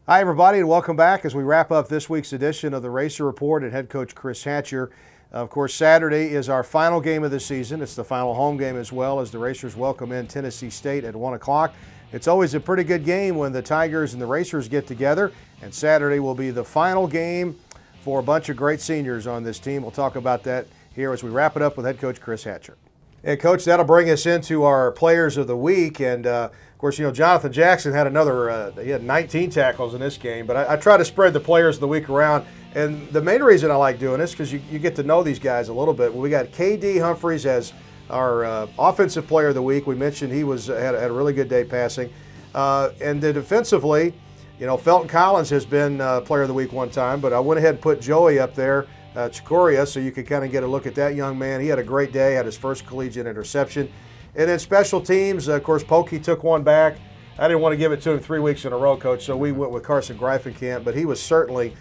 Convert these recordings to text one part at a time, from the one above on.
Hi, everybody, and welcome back as we wrap up this week's edition of the Racer Report and head coach Chris Hatcher. Of course, Saturday is our final game of the season. It's the final home game as well as the Racers welcome in Tennessee State at 1 o'clock. It's always a pretty good game when the Tigers and the Racers get together, and Saturday will be the final game for a bunch of great seniors on this team. We'll talk about that here as we wrap it up with head coach Chris Hatcher. And, Coach, that'll bring us into our Players of the Week. And, of course, you know, Jonathan Jackson had he had 19 tackles in this game. But I try to spread the Players of the Week around. And the main reason I like doing this is because you get to know these guys a little bit. We got K.D. Humphreys as our Offensive Player of the Week. We mentioned he had a really good day passing. And then defensively, you know, Felton Collins has been Player of the Week one time. But I went ahead and put Joey up there. Chikoria, so you could kind of get a look at that young man. He had a great day, had his first collegiate interception. And then special teams, of course, Pokey took one back. I didn't want to give it to him 3 weeks in a row, Coach, so we went with Carson Greifenkamp, but he was certainly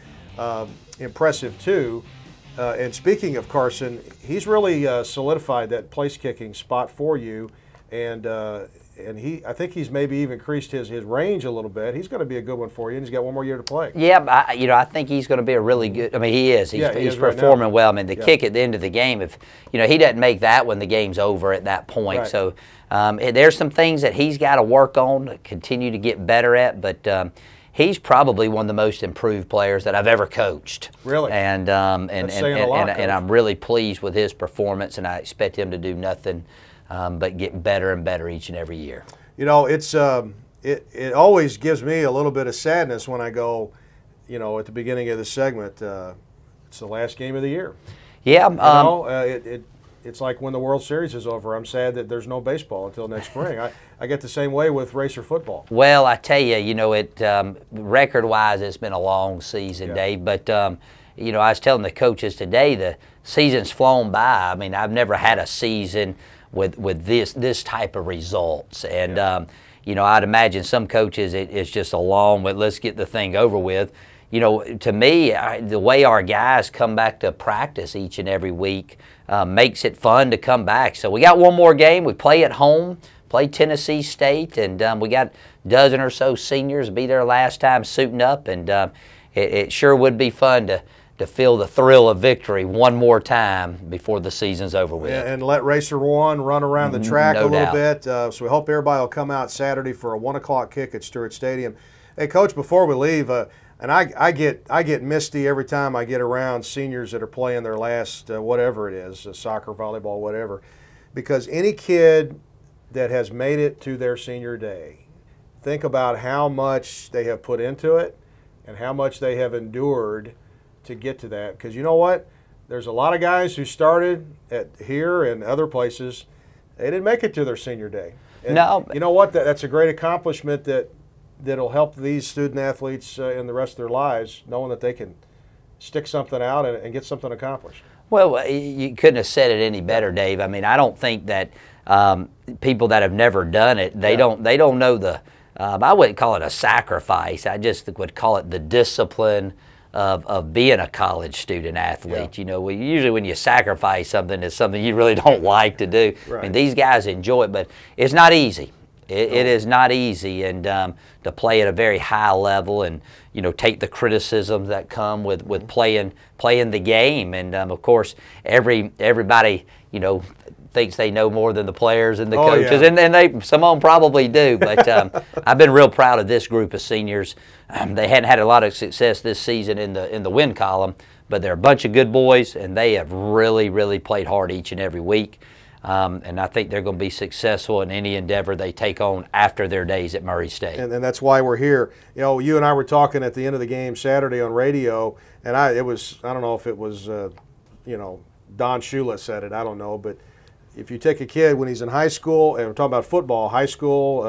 impressive too. And speaking of Carson, he's really solidified that place kicking spot for you, and I think he's maybe even increased his range a little bit. He's going to be a good one for you, and he's got one more year to play. Yeah, I think he's going to be a really good. I mean, he is. He's performing well. I mean, the kick at the end of the game, if he doesn't make that when the game's over at that point. Right. So there's some things that he's got to work on, continue to get better at. But he's probably one of the most improved players that I've ever coached. Really? And I'm really pleased with his performance, and I expect him to do nothing but get better and better each and every year. You know, it always gives me a little bit of sadness when I go, you know, at the beginning of the segment, it's the last game of the year. Yeah. It's like when the World Series is over. I'm sad that there's no baseball until next spring. I get the same way with Racer football. Well, I tell you, record-wise, it's been a long season, Dave. But, I was telling the coaches today, the season's flown by. I mean, I've never had a season with this type of results. And, I'd imagine some coaches, it's just a long, but let's get the thing over with. You know, to me, the way our guys come back to practice each and every week makes it fun to come back. So we got one more game. We play at home, play Tennessee State, and we got a dozen or so seniors be their last time suiting up. And it sure would be fun to feel the thrill of victory one more time before the season's over with. Yeah, and let Racer One run around the track a little bit. So we hope everybody will come out Saturday for a 1 o'clock kick at Stewart Stadium. Hey, Coach, before we leave, and I get misty every time I get around seniors that are playing their last whatever it is, soccer, volleyball, whatever, because any kid that has made it to their senior day, think about how much they have put into it and how much they have endured to get to that. Because you know what? There's a lot of guys who started at here and other places. They didn't make it to their senior day. And no. You know what? That's a great accomplishment that'll help these student athletes in the rest of their lives, knowing that they can stick something out and get something accomplished. Well, you couldn't have said it any better, Dave. I mean, I don't think that people that have never done it, they don't know the. I wouldn't call it a sacrifice. I just would call it the discipline of being a college student athlete. Yeah. You know, usually when you sacrifice something, it's something you really don't like to do. Right. I mean, these guys enjoy it, but it's not easy. It is not easy, and to play at a very high level, and take the criticisms that come with playing the game, and of course everybody thinks they know more than the players and the coaches, and some of them probably do. But I've been real proud of this group of seniors. They hadn't had a lot of success this season in the win column, but they're a bunch of good boys, and they have really played hard each and every week. And I think they're going to be successful in any endeavor they take on after their days at Murray State. And that's why we're here. You know, you and I were talking at the end of the game Saturday on radio, and I don't know if it was, Don Shula said it, I don't know, but if you take a kid when he's in high school, and we're talking about football, high school,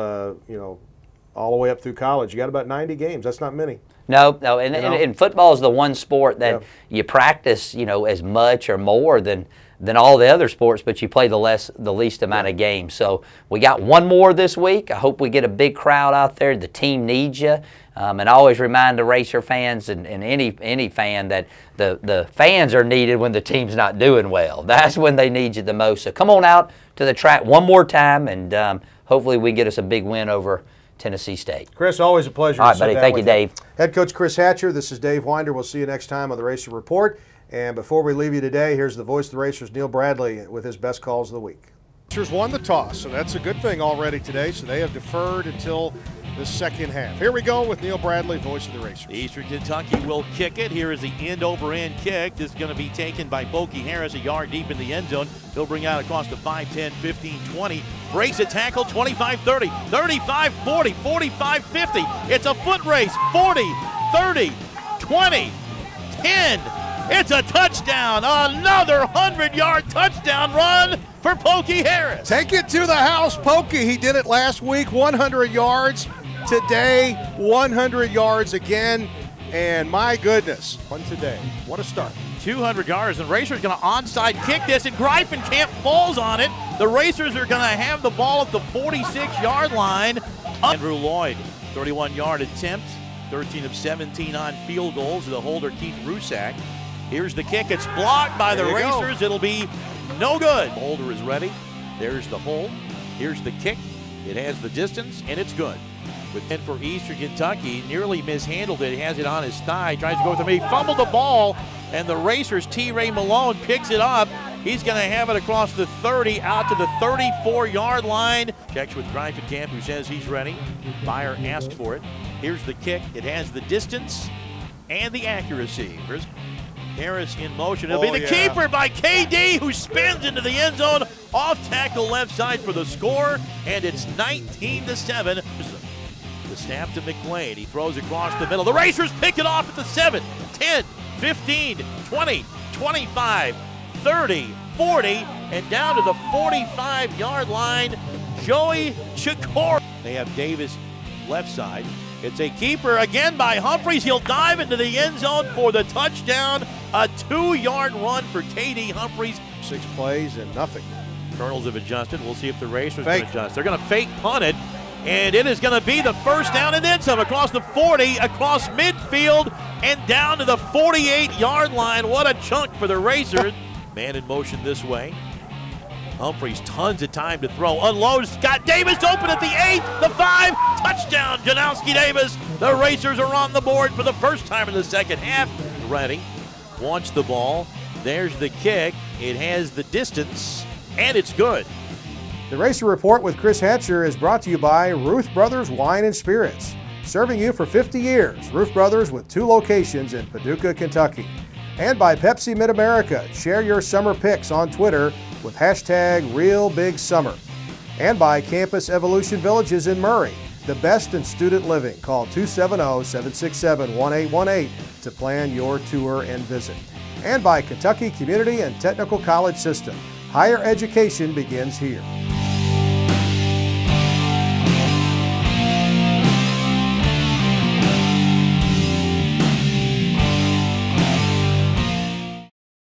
all the way up through college, you got about 90 games. That's not many. No, and football is the one sport that you practice, as much or more than all the other sports, but you play the least amount of games. So we got one more this week. I hope we get a big crowd out there. The team needs you. And I always remind the Racer fans and any fan that the fans are needed when the team's not doing well. That's when they need you the most. So come on out to the track one more time, and hopefully we get us a big win over Tennessee State. Chris, always a pleasure. All right, buddy. Thank you, Dave. Head coach Chris Hatcher, this is Dave Winder. We'll see you next time on the Racer Report. And before we leave you today, here's the voice of the Racers, Neil Bradley, with his best calls of the week. Racers won the toss, so that's a good thing already today. So they have deferred until the second half. Here we go with Neil Bradley, voice of the Racers. Eastern Kentucky will kick it. Here is the end-over-end kick. This is going to be taken by Pokey Harris a yard deep in the end zone. He'll bring out across the 5, 10, 15, 20. Breaks a tackle, 25, 30, 35, 40, 45, 50. It's a foot race, 40, 30, 20, 10. It's a touchdown. Another 100-yard touchdown run for Pokey Harris. Take it to the house, Pokey. He did it last week, 100 yards. Today, 100 yards again. And my goodness, one today. What a start. 200 yards, and Racers going to onside kick this, and Greifenkamp falls on it. The Racers are going to have the ball at the 46-yard line. Andrew Lloyd, 31-yard attempt, 13 of 17 on field goals. The holder, Keith Rusak. Here's the kick. It's blocked by the Racers. It'll be no good. The holder is ready. There's the hold. Here's the kick. It has the distance, and it's good. With 10 for Eastern Kentucky, nearly mishandled it. He has it on his thigh, tries to go with him. He fumbled the ball, and the Racers' T. Ray Malone picks it up. He's going to have it across the 30, out to the 34-yard line. Checks with Greifenkamp, who says he's ready. Byer asks for it. Here's the kick. It has the distance and the accuracy. Here's Harris in motion. It'll be the keeper by KD, who spins into the end zone. Off tackle left side for the score, and it's 19-7. The snap to McLean. He throws across the middle. The Racers pick it off at the 7, 10, 15, 20, 25, 30, 40, and down to the 45-yard line. Joey Chikor. They have Davis left side. It's a keeper again by Humphreys. He'll dive into the end zone for the touchdown. A 2-yard run for KD Humphreys. 6 plays and nothing. Colonels have adjusted. We'll see if the Racers can adjust. They're going to fake punt it, and it is going to be the first down and then some across the 40, across midfield, and down to the 48-yard line. What a chunk for the Racers. Man in motion this way. Humphreys, tons of time to throw. Unloads. Scott Davis open at the 8, the 5. Touchdown, Janowski Davis. The Racers are on the board for the first time in the second half. Ready. Wants the ball. There's the kick. It has the distance, and it's good. The Racer Report with Chris Hatcher is brought to you by Ruth Brothers Wine and Spirits. Serving you for 50 years. Ruth Brothers with 2 locations in Paducah, Kentucky. And by Pepsi Mid-America. Share your summer pics on Twitter with hashtag RealBigSummer. And by Campus Evolution Villages in Murray. The best in student living. Call 270-767-1818 to plan your tour and visit. And by Kentucky Community and Technical College System. Higher education begins here.